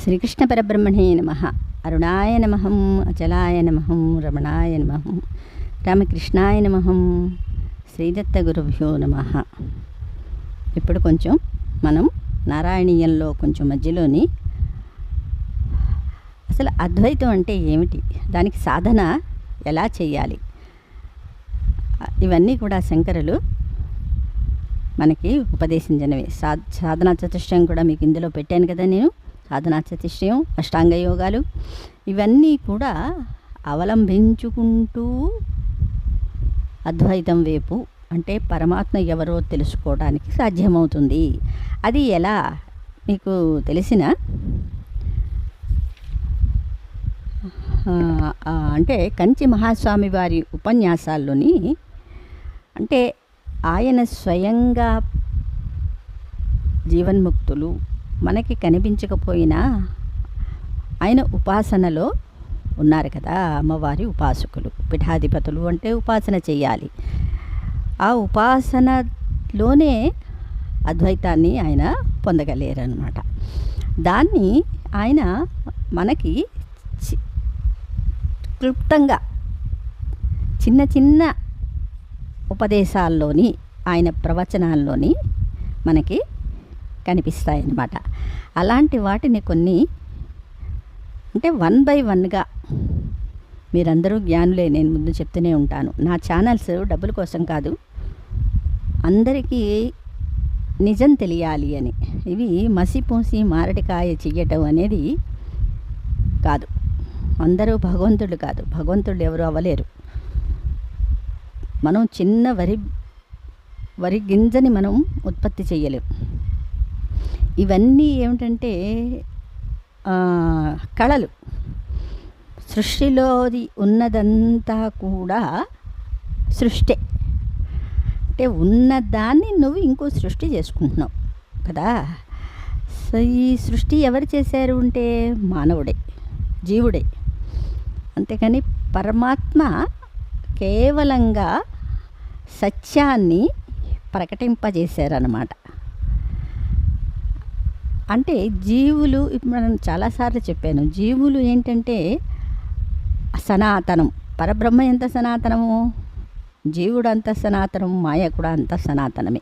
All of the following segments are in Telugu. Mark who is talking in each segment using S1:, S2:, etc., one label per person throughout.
S1: శ్రీకృష్ణ పరబ్రహ్మణే నమః. అరుణాయ నమః, అచలాయ నమః, రమణాయ నమః, రామకృష్ణాయ నమః, శ్రీదత్త గురుభ్యో నమః. ఇప్పుడు కొంచెం మనం నారాయణీయంలో కొంచెం మధ్యలోని అసలు అద్వైతం అంటే ఏమిటి, దానికి సాధన ఎలా చేయాలి, ఇవన్నీ కూడా శంకరులు మనకి ఉపదేశించినవి. సాధనా చతుష్టయం కూడా మీకు ఇందులో పెట్టాను కదా నేను. సాధనా చతుష్టయం, అష్టాంగ యోగాలు, ఇవన్నీ కూడా అవలంబించుకుంటూ అద్వైతం వైపు అంటే పరమాత్మ ఎవరో తెలుసుకోవడానికి సాధ్యమవుతుంది. అది ఎలా మీకు తెలిసిన అంటే కంచి మహాస్వామి వారి ఉపన్యాసాల్లోని, అంటే ఆయన స్వయంగా జీవన్ముక్తులు మనకి కనిపించకపోయినా ఆయన ఉపాసనలో ఉన్నారు కదా. అమ్మవారి ఉపాసకులు, పీఠాధిపతులు అంటే ఉపాసన చేయాలి. ఆ ఉపాసనలోనే అద్వైతాన్ని ఆయన పొందగలేరన్నమాట. దాన్ని ఆయన మనకి క్లుప్తంగా చిన్న చిన్న ఉపదేశాల్లోని, ఆయన ప్రవచనాల్లోని మనకి కనిపిస్తాయన్నమాట. అలాంటి వాటిని కొన్ని అంటే 1 by 1గా మీరందరూ జ్ఞానులే, నేను ముందు చెప్తూనే ఉంటాను. నా ఛానల్స్ డబ్బుల కోసం కాదు, అందరికీ నిజం తెలియాలి అని. ఇవి మసిపూసి మారడికాయ చెయ్యటం అనేది కాదు. అందరూ భగవంతుడు కాదు, భగవంతుడు ఎవరు అవ్వలేరు. మనం చిన్న వరి గింజని మనం ఉత్పత్తి చేయలేం. ఇవన్నీ ఏమిటంటే కళలు. సృష్టిలోది ఉన్నదంతా కూడా సృష్టి. అంటే ఉన్నదాన్ని నువ్వు ఇంకో సృష్టి చేసుకుంటున్నావు కదా. సో ఈ సృష్టి ఎవరు చేశారు అంటే మానవుడే, జీవుడే. అంతేకాని పరమాత్మ కేవలంగా సత్యాన్ని ప్రకటింపజేశారన్నమాట. అంటే జీవులు, మనం చాలాసార్లు చెప్పాను, జీవులు ఏంటంటే సనాతనం. పరబ్రహ్మ ఎంత సనాతనము, జీవుడు అంత సనాతనం, మాయ కూడా అంత సనాతనమే.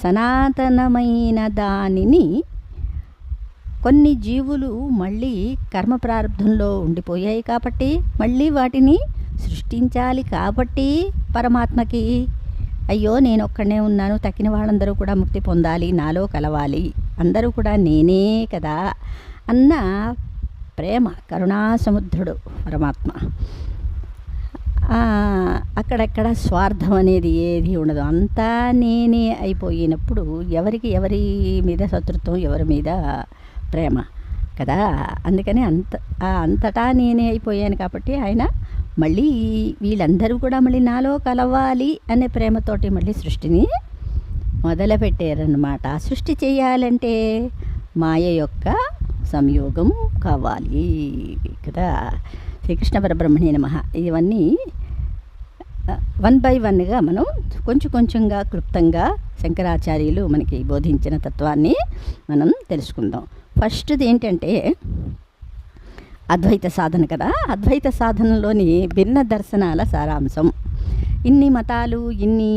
S1: సనాతనమైన దానిని కొన్ని జీవులు మళ్ళీ కర్మ ప్రారంధంలో ఉండిపోయాయి కాబట్టి మళ్ళీ వాటిని సృష్టించాలి. కాబట్టి పరమాత్మకి అయ్యో నేను ఒక్కడనే ఉన్నాను, తక్కిన వాళ్ళందరూ కూడా ముక్తి పొందాలి, నాలో కలవాలి, అందరూ కూడా నేనే కదా అన్న ప్రేమ, కరుణా సముద్రుడు పరమాత్మ. అక్కడక్కడ స్వార్థం అనేది ఏది ఉండదు. అంతా నేనే అయిపోయినప్పుడు ఎవరికి ఎవరి మీద శత్రుత్వం, ఎవరి మీద ప్రేమ కదా. అందుకని అంతటా నేనే అయిపోయాను కాబట్టి ఆయన మళ్ళీ వీళ్ళందరూ కూడా మళ్ళీ నాలో కలవాలి అనే ప్రేమతోటి మళ్ళీ సృష్టిని మొదలుపెట్టారన్నమాట. సృష్టి చేయాలంటే మాయ యొక్క సంయోగం కావాలి కదా. శ్రీకృష్ణ పరబ్రహ్మణే నమః. ఇవన్నీ 1 by 1గా మనం కొంచెం కొంచెంగా క్లుప్తంగా శంకరాచార్యులు మనకి బోధించిన తత్వాన్ని మనం తెలుసుకుందాం. ఫస్ట్ది ఏంటంటే అద్వైత సాధన కదా. అద్వైత సాధనలోని భిన్న దర్శనాల సారాంశం. ఇన్ని మతాలు, ఇన్ని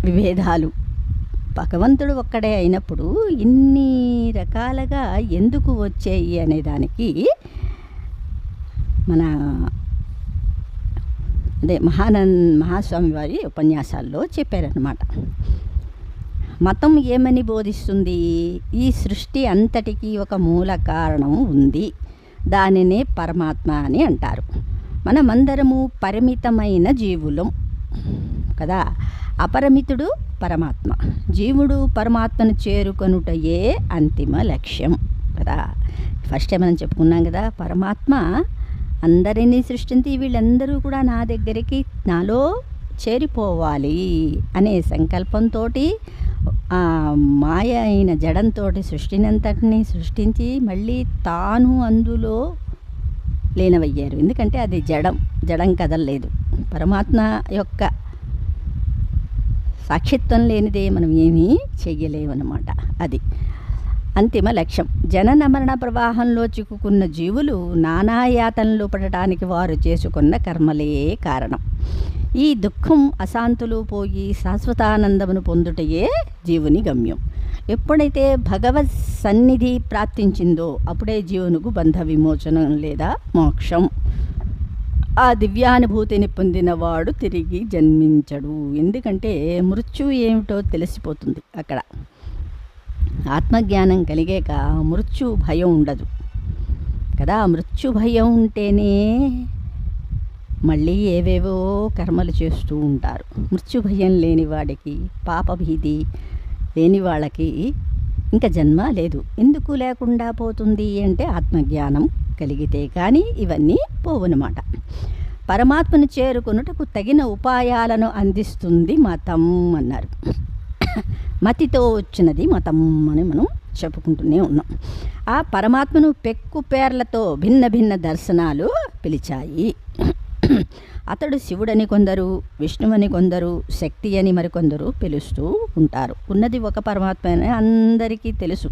S1: విభేదాలు, భగవంతుడు ఒక్కడే అయినప్పుడు ఇన్ని రకాలుగా ఎందుకు వచ్చాయి అనే దానికి మన అదే మహాస్వామి వారి ఉపన్యాసాల్లో చెప్పారన్నమాట. మతం ఏమని బోధిస్తుంది? ఈ సృష్టి అంతటికీ ఒక మూల కారణం ఉంది, దానినే పరమాత్మ అని అంటారు. మనమందరము పరిమితమైన జీవులం కదా. అపరిమితుడు పరమాత్మ. జీవుడు పరమాత్మను చేరుకొనుటయే అంతిమ లక్ష్యం కదా. ఫస్టే మనం చెప్పుకున్నాం కదా, పరమాత్మ అందరినీ సృష్టించి వీళ్ళందరూ కూడా నా దగ్గరికి, నాలో చేరిపోవాలి అనే సంకల్పంతో మాయ అయిన జడంతో సృష్టినంతటిని సృష్టించి మళ్ళీ తాను అందులో లీనమయ్యారు. ఎందుకంటే అది జడం కదలలేదు. పరమాత్మ యొక్క సాక్షిత్వం లేనిదే మనం ఏమీ చెయ్యలేమన్నమాట. అది అంతిమ లక్ష్యం. జనన మరణ ప్రవాహంలో చిక్కుకున్న జీవులు నానాయాతనలు పడటానికి వారు చేసుకున్న కర్మలే కారణం. ఈ దుఃఖం అశాంతులు పోయి శాశ్వతానందమును పొందుటయే జీవుని గమ్యం. ఎప్పుడైతే భగవత్ సన్నిధి ప్రాప్తించిందో అప్పుడే జీవునికి బంధ విమోచనం లేదా మోక్షం. ఆ దివ్యానుభూతిని పొందినవాడు తిరిగి జన్మించడు. ఎందుకంటే మృత్యువు ఏమిటో తెలిసిపోతుంది అక్కడ. ఆత్మజ్ఞానం కలిగాక మృత్యు భయం ఉండదు కదా. మృత్యు భయం ఉంటేనే మళ్ళీ ఏవేవో కర్మలు చేస్తూ ఉంటారు. మృత్యు భయం లేని వాడికి, పాపభీతి లేని వాళ్ళకి ఇంకా జన్మ లేదు. ఎందుకు లేకుండా పోతుంది అంటే ఆత్మజ్ఞానం కలిగితే కానీ ఇవన్నీ పోవన్నమాట. పరమాత్మను చేరుకొనుటకు తగిన ఉపాయాలను అందిస్తుంది మతం అన్నారు. మతితో వచ్చినది మతం అని మనం చెప్పుకుంటూనే ఉన్నాం. ఆ పరమాత్మను పెక్కు పేర్లతో భిన్న భిన్న దర్శనాలు పిలిచాయి. అతడు శివుడని కొందరు, విష్ణువని కొందరు, శక్తి అని మరికొందరు పిలుస్తూ ఉంటారు. ఉన్నది ఒక పరమాత్మ అని అందరికీ తెలుసు.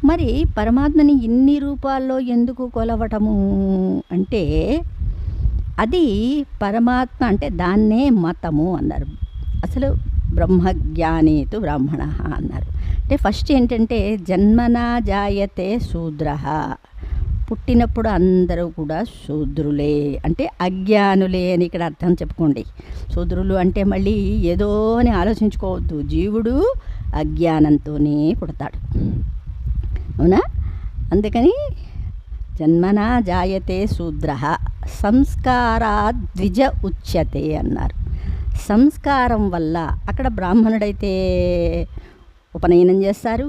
S1: మరి పరమాత్మని ఇన్ని రూపాల్లో ఎందుకు కొలవటము అంటే అది పరమాత్మ అంటే దాన్నే మతము అన్నారు. అసలు బ్రహ్మజ్ఞానేతు బ్రాహ్మణ అన్నారు. అంటే ఫస్ట్ ఏంటంటే జన్మనా జాయతే శూద్ర, పుట్టినప్పుడు అందరూ కూడా శూద్రులే అంటే అజ్ఞానులే అని ఇక్కడ అర్థం చెప్పుకోండి. శూద్రులు అంటే మళ్ళీ ఏదో అని ఆలోచించుకోవద్దు. జీవుడు అజ్ఞానంతోనే పుడతాడు, అవునా? అందుకని జన్మనా జాయతే శూద్ర సంస్కారాద్విజ ఉచ్యతే అన్నారు. సంస్కారం వల్ల అక్కడ బ్రాహ్మణుడైతే ఉపనయనం చేస్తారు,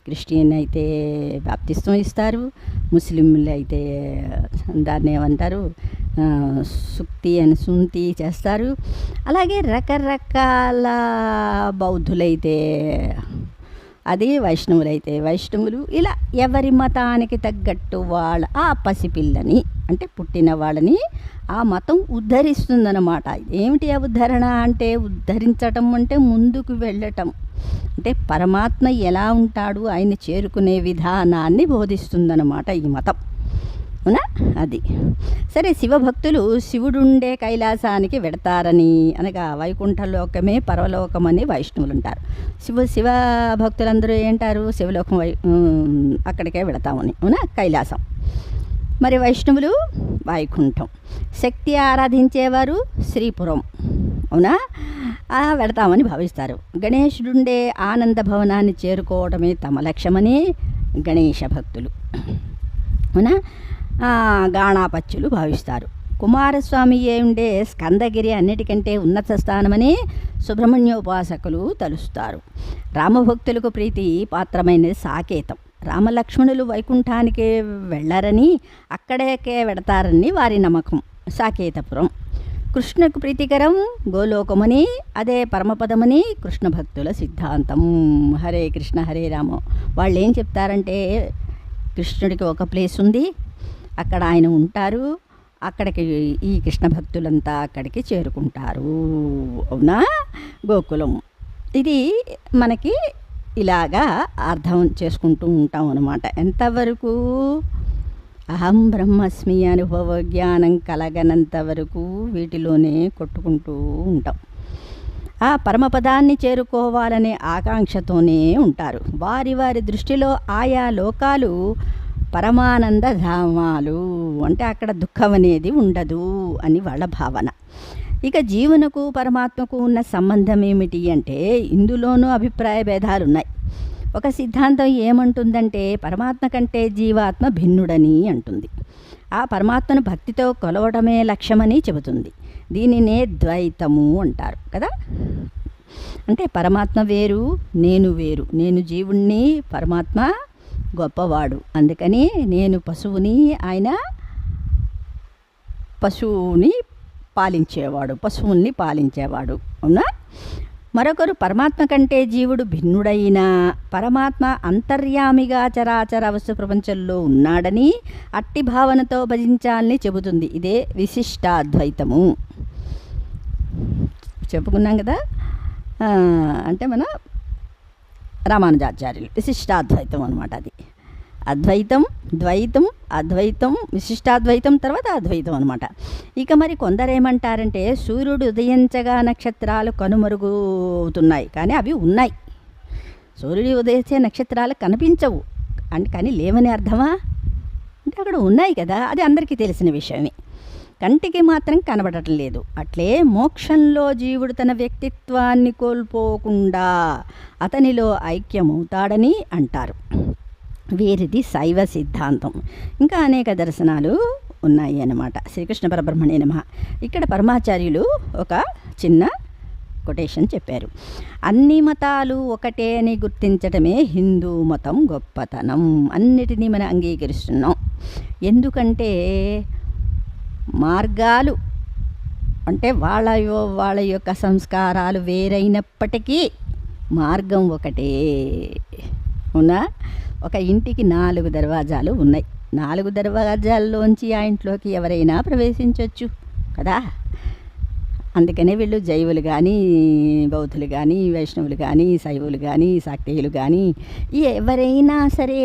S1: క్రిస్టియన్ అయితే బాప్తిస్తం ఇస్తారు, ముస్లింలు అయితే దాన్ని ఏమంటారు సుక్తి అని సుంతి చేస్తారు. అలాగే రకరకాల బౌద్ధులైతే అది, వైష్ణవులైతే వైష్ణవులు, ఇలా ఎవరి మతానికి తగ్గట్టు వాళ్ళ ఆ పసిపిల్లని అంటే పుట్టిన వాళ్ళని ఆ మతం ఉద్ధరిస్తుందన్నమాట. ఏమిటి ఆ ఉద్ధరణ అంటే ఉద్ధరించటం అంటే ముందుకు వెళ్ళటం అంటే పరమాత్మ ఎలా ఉంటాడు ఆయన చేరుకునే విధానాన్ని బోధిస్తుందన్నమాట ఈ మతం, అవునా? అది సరే. శివభక్తులు శివుడుండే కైలాసానికి వెడతారని అనగా వైకుంఠలోకమే పరలోకమని వైష్ణవులు అంటారు. శివ భక్తులందరూ ఏంటారు శివలోకం అక్కడికే వెడతామని, అవునా? కైలాసం. మరి వైష్ణవులు వైకుంఠం, శక్తి ఆరాధించేవారు శ్రీపురం, అవునా? వెడతామని భావిస్తారు. గణేశుడుండే ఆనంద భవనాన్ని చేరుకోవడమే తమ లక్ష్యమని గణేశ భక్తులు, అవునా? గాణాపత్యులు భావిస్తారు. కుమారస్వామి ఉండే స్కందగిరి అన్నిటికంటే ఉన్నత స్థానమని సుబ్రహ్మణ్యోపాసకులు తలుస్తారు. రామభక్తులకు ప్రీతి పాత్రమైనది సాకేతం. రామలక్ష్మణులు వైకుంఠానికి వెళ్ళరని అక్కడికే వెడతారని వారి నమ్మకం. సాకేతపురం కృష్ణకు ప్రీతికరం గోలోకమని, అదే పరమపదమని కృష్ణ భక్తుల సిద్ధాంతం. హరే కృష్ణ హరే రామ. వాళ్ళు ఏం చెప్తారంటే కృష్ణుడికి ఒక ప్లేస్ ఉంది, అక్కడ ఆయన ఉంటారు, అక్కడికి ఈ కృష్ణ భక్తులంతా అక్కడికి చేరుకుంటారు, అవునా? గోకులం. ఇది మనకి ఇలాగా అర్థం చేసుకుంటూ ఉంటాం అన్నమాట. ఎంతవరకు అహం బ్రహ్మస్మి అనుభవ జ్ఞానం కలగనంత వరకు వీటిలోనే కొట్టుకుంటూ ఉంటాం. ఆ పరమపదాన్ని చేరుకోవాలనే ఆకాంక్షతోనే ఉంటారు. వారి వారి దృష్టిలో ఆయా లోకాలు పరమానంద ధామాలు అంటే అక్కడ దుఃఖం అనేది ఉండదు అని వాళ్ళ భావన. ఇక జీవునకు పరమాత్మకు ఉన్న సంబంధం ఏమిటి అంటే ఇందులోనూ అభిప్రాయ భేదాలు ఉన్నాయి. ఒక సిద్ధాంతం ఏమంటుందంటే పరమాత్మ కంటే జీవాత్మ భిన్నుడని అంటుంది. ఆ పరమాత్మను భక్తితో కొలవడమే లక్ష్యమని చెబుతుంది. దీనినే ద్వైతము అంటారు కదా. అంటే పరమాత్మ వేరు, నేను వేరు. నేను జీవుణ్ణి, పరమాత్మ గొప్పవాడు. అందుకని నేను పశువుని, ఆయన పశువుని పాలించేవాడు, అవునా? మరొకరు పరమాత్మ కంటే జీవుడు భిన్నుడైన పరమాత్మ అంతర్యామిగా చరాచర వస్తు ప్రపంచంలో ఉన్నాడని అట్టి భావనతో భజించాలని చెబుతుంది. ఇదే విశిష్టాద్వైతము. చెప్పుకున్నాం కదా. అంటే మన రామానుజాచార్యులు విశిష్టాద్వైతం అనమాట. అది అద్వైతం, ద్వైతం, అద్వైతం, విశిష్టాద్వైతం, తర్వాత అద్వైతం అనమాట. ఇక మరి కొందరేమంటారంటే సూర్యుడు ఉదయించగా నక్షత్రాలు కనుమరుగుతున్నాయి, కానీ అవి ఉన్నాయి. సూర్యుడు ఉదయించే నక్షత్రాలు కనిపించవు అంటే కానీ లేవని అర్థమా అంటే అక్కడ ఉన్నాయి కదా, అది అందరికీ తెలిసిన విషయమే, కంటికి మాత్రం కనబడటం లేదు. అట్లే మోక్షంలో జీవుడు తన వ్యక్తిత్వాన్ని కోల్పోకుండా అతనిలో ఐక్యమవుతాడని అంటారు. వీరిది శైవ సిద్ధాంతం. ఇంకా అనేక దర్శనాలు ఉన్నాయి అన్నమాట. శ్రీకృష్ణ పరబ్రహ్మణే నమః. ఇక్కడ పరమాచార్యులు ఒక చిన్న కొటేషన్ చెప్పారు. అన్ని మతాలు ఒకటే అని గుర్తించటమే హిందూ మతం గొప్పతనం. అన్నిటినీ మనం అంగీకరిస్తున్నాం. ఎందుకంటే మార్గాలు అంటే వాళ్ళ యొక్క సంస్కారాలు వేరైనప్పటికీ మార్గం ఒకటే. అవునా? ఒక ఇంటికి 4 దర్వాజాలు ఉన్నాయి. 4 దర్వాజాల్లోంచి ఆ ఇంట్లోకి ఎవరైనా ప్రవేశించవచ్చు కదా. అందుకనే వీళ్ళు జైవులు కానీ, బౌద్ధులు కానీ, వైష్ణవులు కానీ, శైవులు కానీ, శాక్తేయులు కానీ ఎవరైనా సరే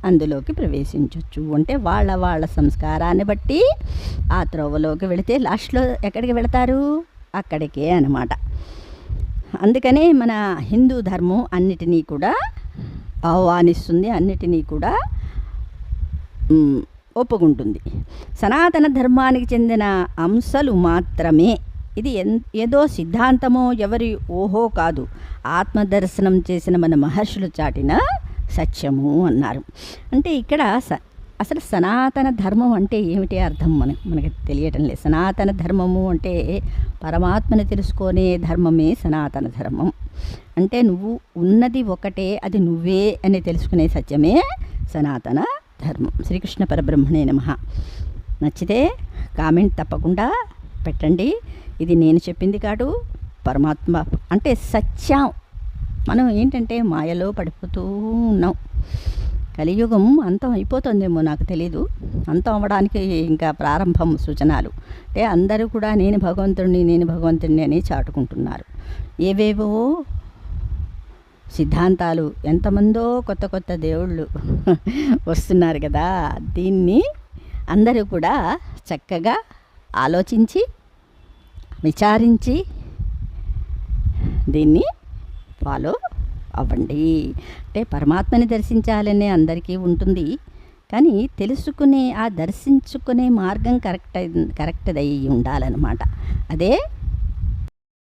S1: అందులోకి ప్రవేశించవచ్చు. అంటే వాళ్ళ సంస్కారాన్ని బట్టి ఆ త్రోవలోకి వెళితే లాస్ట్లో ఎక్కడికి వెళతారు? అక్కడికే అన్నమాట. అందుకనే మన హిందూ ధర్మం అన్నిటినీ కూడా ఆహ్వానిస్తుంది, అన్నిటినీ కూడా ఒప్పుకుంటుంది. సనాతన ధర్మానికి చెందిన అంశాలు మాత్రమే. ఇది ఏదో సిద్ధాంతమో ఎవరి ఓహో కాదు, ఆత్మదర్శనం చేసిన మన మహర్షులు చాటిన సత్యము అన్నారు. అంటే ఇక్కడ అసలు సనాతన ధర్మం అంటే ఏమిటి అర్థం మనకి తెలియటం లేదు. సనాతన ధర్మము అంటే పరమాత్మని తెలుసుకునే ధర్మమే సనాతన ధర్మం. అంటే నువ్వు ఉన్నది ఒకటే, అది నువ్వే అని తెలుసుకునే సత్యమే సనాతన ధర్మం. శ్రీకృష్ణ పరబ్రహ్మణే నమః. నచ్చితే కామెంట్ తప్పకుండా పెట్టండి. ఇది నేను చెప్పింది కాదు, పరమాత్మ అంటే సత్యం. మనం ఏంటంటే మాయలో పడిపోతూ ఉన్నాం. కలియుగం అంతం అయిపోతుందేమో నాకు తెలీదు. అంతం అవ్వడానికి ఇంకా ప్రారంభం సూచనలు. అంటే అందరూ కూడా నేను భగవంతుడిని అని చాటుకుంటున్నారు. ఏవేవో సిద్ధాంతాలు, ఎంతమందో కొత్త దేవుళ్ళు వస్తున్నారు కదా. దీన్ని అందరూ కూడా చక్కగా ఆలోచించి విచారించి దీన్ని ఫాలో అవ్వండి. అంటే పరమాత్మని దర్శించాలనే అందరికీ ఉంటుంది, కానీ దర్శించుకునే మార్గం కరెక్ట్దై ఉండాలన్నమాట. అదే